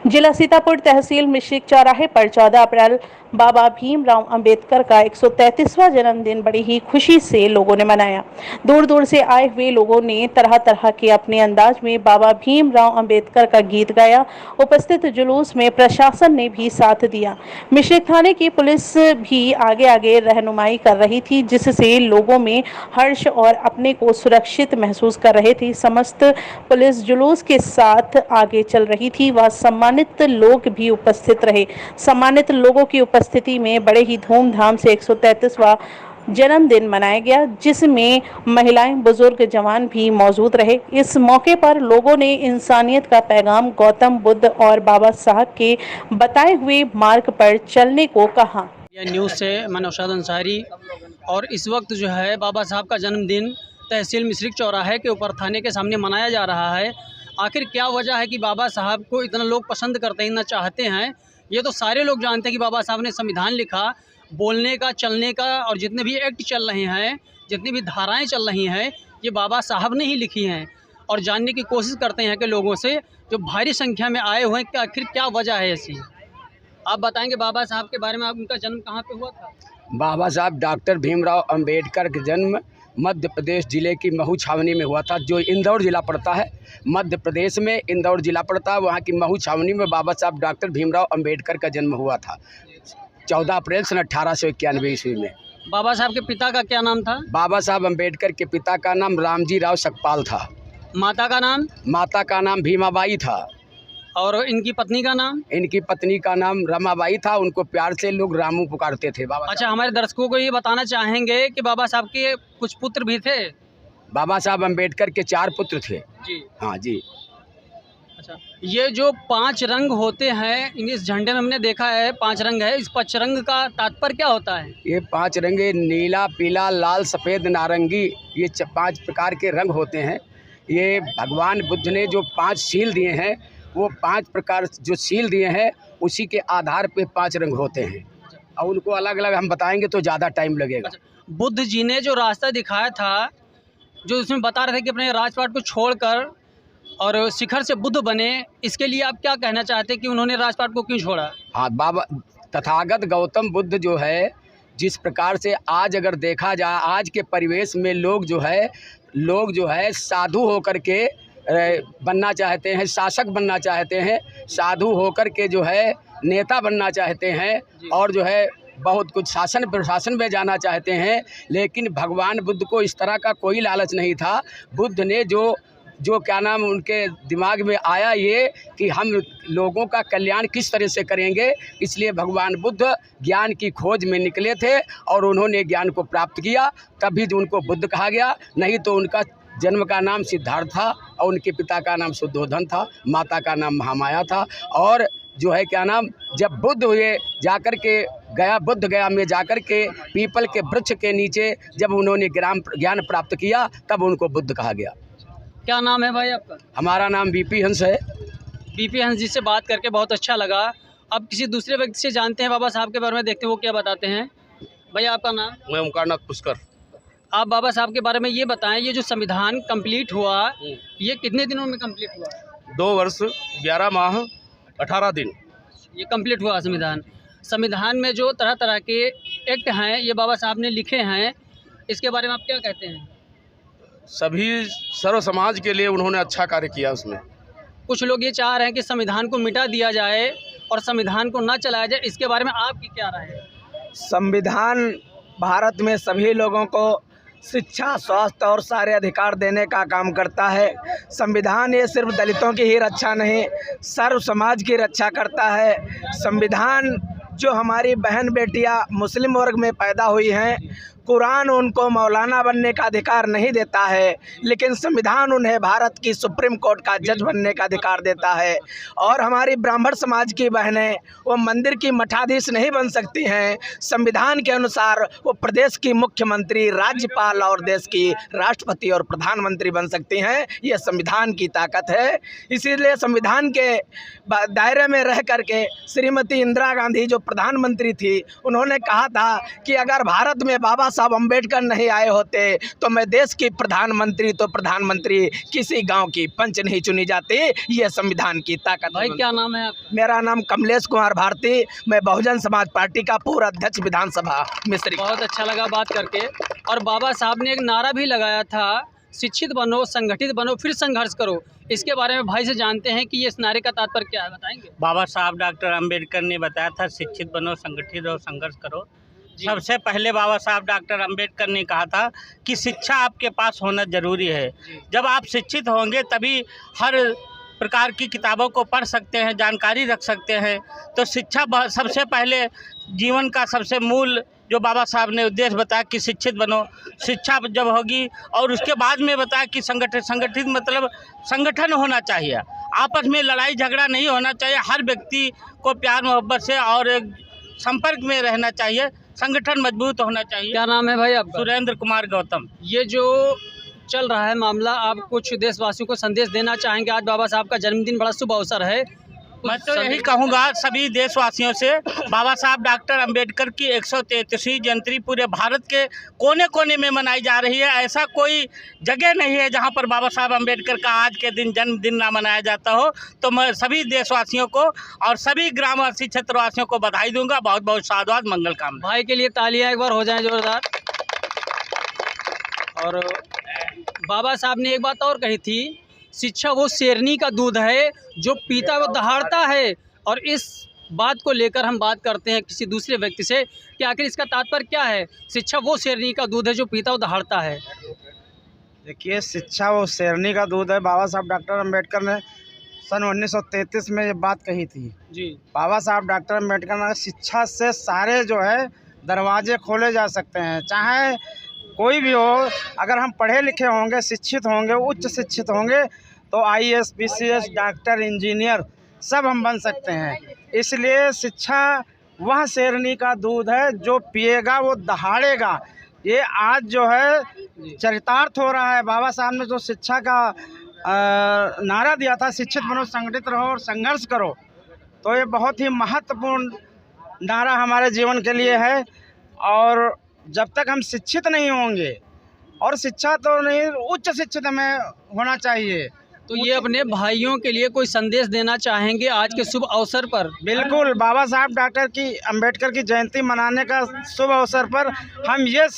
जिला सीतापुर तहसील मिश्रिक चौराहे पर 14 अप्रैल बाबा भीमराव अंबेडकर का 133वां जन्मदिन बड़ी ही खुशी से लोगों ने मनाया। दूर दूर से आए हुए लोगों ने तरह तरह के अपने अंदाज में बाबा भीमराव अंबेडकर का गीत गाया। उपस्थित जुलूस में प्रशासन ने भी साथ दिया। मिश्रिक थाने की पुलिस भी आगे आगे रहनुमाई कर रही थी, जिससे लोगों में हर्ष और अपने को सुरक्षित महसूस कर रहे थे। समस्त पुलिस जुलूस के साथ आगे चल रही थी व सम्मानित लोग भी उपस्थित रहे। सम्मानित लोगों की उपस्थिति में बड़े ही धूमधाम से 133वां जन्मदिन मनाया गया, जिसमें महिलाएं, बुजुर्ग, जवान भी मौजूद रहे। इस मौके पर लोगों ने इंसानियत का पैगाम गौतम बुद्ध और बाबा साहब के बताए हुए मार्ग पर चलने को कहा। यह न्यूज़ से मैं नौशाद अंसारी। और इस वक्त जो है बाबा साहब का जन्मदिन तहसील मिश्रिक चौराहे के ऊपर थाने के सामने मनाया जा रहा है। आखिर क्या वजह है कि बाबा साहब को इतना लोग पसंद करते हैं, इतना चाहते हैं? ये तो सारे लोग जानते हैं कि बाबा साहब ने संविधान लिखा, बोलने का, चलने का, और जितने भी एक्ट चल रहे हैं, जितनी भी धाराएं चल रही हैं, ये बाबा साहब ने ही लिखी हैं। और जानने की कोशिश करते हैं कि लोगों से जो भारी संख्या में आए हुए हैं कि आखिर क्या वजह है ऐसी। आप बताएंगे बाबा साहब के बारे में, उनका जन्म कहाँ पे हुआ था? बाबा साहब डॉक्टर भीमराव अंबेडकर का जन्म मध्य प्रदेश जिले की महू छावनी में हुआ था, जो इंदौर जिला पड़ता है। मध्य प्रदेश में इंदौर जिला पड़ता है, वहाँ की महू छावनी में बाबा साहब डॉक्टर भीमराव अंबेडकर का जन्म हुआ था 14 अप्रैल सन 1891 ईस्वी में। बाबा साहब के पिता का क्या नाम था? बाबा साहब अंबेडकर के पिता का नाम रामजी राव सकपाल था। माता का नाम? माता का नाम भीमाबाई था। और इनकी पत्नी का नाम? इनकी पत्नी का नाम रमाबाई था। उनको प्यार से लोग रामू पुकारते थे। बाबा अच्छा, हमारे दर्शकों को ये बताना चाहेंगे कि बाबा साहब के कुछ पुत्र भी थे? बाबा साहब अंबेडकर के 4 पुत्र थे। जी हाँ जी। अच्छा, ये जो 5 रंग होते हैं इस झंडे में हमने देखा है, 5 रंग है, इस 5 रंग का तात्पर्य क्या होता है? ये 5 रंग नीला, पीला, लाल, सफ़ेद, नारंगी, ये 5 प्रकार के रंग होते हैं। ये भगवान बुद्ध ने जो 5 सील दिए हैं, वो 5 प्रकार जो सील दिए हैं उसी के आधार पे 5 रंग होते हैं, और उनको अलग अलग हम बताएंगे तो ज़्यादा टाइम लगेगा। अच्छा, बुद्ध जी ने जो रास्ता दिखाया था, जो उसमें बता रहे थे कि अपने राजपाट को छोड़कर और शिखर से बुद्ध बने, इसके लिए आप क्या कहना चाहते हैं कि उन्होंने राजपाट को क्यों छोड़ा? हाँ, बाबा तथागत गौतम बुद्ध जो है, जिस प्रकार से आज अगर देखा जाए आज के परिवेश में लोग जो है साधु होकर के बनना चाहते हैं, शासक बनना चाहते हैं, साधु होकर के जो है नेता बनना चाहते हैं, और जो है बहुत कुछ शासन प्रशासन में जाना चाहते हैं। लेकिन भगवान बुद्ध को इस तरह का कोई लालच नहीं था। बुद्ध ने जो क्या नाम उनके दिमाग में आया ये कि हम लोगों का कल्याण किस तरह से करेंगे, इसलिए भगवान बुद्ध ज्ञान की खोज में निकले थे और उन्होंने ज्ञान को प्राप्त किया, तभी तो उनको बुद्ध कहा गया। नहीं तो उनका जन्म का नाम सिद्धार्थ था और उनके पिता का नाम शुद्धोधन था, माता का नाम महामाया था। और जो है क्या नाम, जब बुद्ध हुए जाकर के गया, बुद्ध गया में जाकर के पीपल के वृक्ष के नीचे जब उन्होंने ज्ञान प्राप्त किया, तब उनको बुद्ध कहा गया। क्या नाम है भाई आपका? हमारा नाम बीपी हंस है। बीपी हंस जी से बात करके बहुत अच्छा लगा। अब किसी दूसरे व्यक्ति से जानते हैं बाबा साहब के बारे में, देखते हैं वो क्या बताते हैं। भैया आपका नाम? मैं ओमकारनाथ पुष्कर। आप बाबा साहब के बारे में ये बताएं, ये जो संविधान कंप्लीट हुआ, ये कितने दिनों में कंप्लीट हुआ? 2 वर्ष 11 माह 18 दिन ये कंप्लीट हुआ संविधान। संविधान में जो तरह तरह के एक्ट हैं ये बाबा साहब ने लिखे हैं, इसके बारे में आप क्या कहते हैं? सभी सर्व समाज के लिए उन्होंने अच्छा कार्य किया उसमें। कुछ लोग ये चाह रहे हैं कि संविधान को मिटा दिया जाए और संविधान को ना चलाया जाए, इसके बारे में आपकी क्या राय है? संविधान भारत में सभी लोगों को शिक्षा, स्वास्थ्य और सारे अधिकार देने का काम करता है। संविधान ये सिर्फ दलितों की ही रक्षा नहीं, सर्व समाज की रक्षा करता है। संविधान जो हमारी बहन बेटियां मुस्लिम वर्ग में पैदा हुई हैं, कुरान उनको मौलाना बनने का अधिकार नहीं देता है, लेकिन संविधान उन्हें भारत की सुप्रीम कोर्ट का जज बनने का अधिकार देता है। और हमारी ब्राह्मण समाज की बहनें वो मंदिर की मठाधीश नहीं बन सकती हैं, संविधान के अनुसार वो प्रदेश की मुख्यमंत्री, राज्यपाल और देश की राष्ट्रपति और प्रधानमंत्री बन सकती हैं। ये संविधान की ताकत है। इसीलिए संविधान के दायरे में रह करके श्रीमती इंदिरा गांधी जो प्रधानमंत्री थी, उन्होंने कहा था कि अगर भारत में बाबा साहब अम्बेडकर नहीं आए होते तो मैं देश की प्रधानमंत्री, तो प्रधानमंत्री किसी गांव की पंच नहीं चुनी जाती। ये संविधान की ताकत। भाई क्या नाम है आपका? मेरा नाम कमलेश कुमार भारती, मैं बहुजन समाज पार्टी का पूर्व अध्यक्ष विधानसभा मिस्त्री। बहुत अच्छा लगा बात करके। और बाबा साहब ने एक नारा भी लगाया था, शिक्षित बनो, संगठित बनो, फिर संघर्ष करो। इसके बारे में भाई से जानते हैं कि ये इस नारे का तात्पर्य क्या है, बताएंगे? बाबा साहब डॉक्टर अंबेडकर ने बताया था, शिक्षित बनो, संगठित और संघर्ष करो। सबसे पहले बाबा साहब डॉक्टर अंबेडकर ने कहा था कि शिक्षा आपके पास होना ज़रूरी है। जब आप शिक्षित होंगे तभी हर प्रकार की किताबों को पढ़ सकते हैं, जानकारी रख सकते हैं। तो शिक्षा सबसे पहले जीवन का सबसे मूल जो बाबा साहब ने उद्देश्य बताया कि शिक्षित बनो। शिक्षा जब होगी और उसके बाद में बताया कि संगठित मतलब संगठन होना चाहिए, आपस में लड़ाई झगड़ा नहीं होना चाहिए, हर व्यक्ति को प्यार मोहब्बत से और एक संपर्क में रहना चाहिए, संगठन मजबूत होना चाहिए। क्या नाम है भाई आपका? सुरेंद्र कुमार गौतम। ये जो चल रहा है मामला, आप कुछ देशवासियों को संदेश देना चाहेंगे? आज बाबा साहब का जन्मदिन, बड़ा शुभ अवसर है। मैं तो यही कहूँगा सभी देशवासियों से, बाबा साहब डॉक्टर अंबेडकर की 133वीं जयंती पूरे भारत के कोने कोने में मनाई जा रही है। ऐसा कोई जगह नहीं है जहाँ पर बाबा साहब अंबेडकर का आज के दिन जन्मदिन ना मनाया जाता हो। तो मैं सभी देशवासियों को और सभी ग्रामवासी क्षेत्रवासियों को बधाई दूंगा। बहुत बहुत साधुवाद, मंगल कामना। भाई के लिए तालियां एक बार हो जाएं जोरदार। और बाबा साहब ने एक बात और कही थी, शिक्षा वो शेरनी का दूध है जो पीता वो दहाड़ता है। और इस बात को लेकर हम बात करते हैं किसी दूसरे व्यक्ति से कि आखिर इसका तात्पर्य क्या है। शिक्षा वो शेरनी का दूध है जो पीता वो दहाड़ता है। देखिए, शिक्षा वो शेरनी का दूध है। बाबा साहब डॉक्टर अम्बेडकर ने सन 1933 में ये बात कही थी। जी, बाबा साहब डॉक्टर अम्बेडकर ने शिक्षा से सारे जो है दरवाजे खोले जा सकते हैं, चाहे कोई भी हो। अगर हम पढ़े लिखे होंगे, शिक्षित होंगे, उच्च शिक्षित होंगे तो IAS, PCS, डॉक्टर, इंजीनियर सब हम बन सकते हैं। इसलिए शिक्षा वह शेरनी का दूध है जो पिएगा वो दहाड़ेगा। ये आज जो है चरितार्थ हो रहा है। बाबा साहब ने जो शिक्षा का नारा दिया था, शिक्षित बनो, संगठित रहो और संघर्ष करो, तो ये बहुत ही महत्वपूर्ण नारा हमारे जीवन के लिए है। और जब तक हम शिक्षित नहीं होंगे, और शिक्षा तो नहीं, उच्च शिक्षित हमें होना चाहिए। तो ये अपने भाइयों के लिए कोई संदेश देना चाहेंगे आज के शुभ अवसर पर? बिल्कुल, बाबा साहब डॉक्टर की अम्बेडकर की जयंती मनाने का शुभ अवसर पर हम ये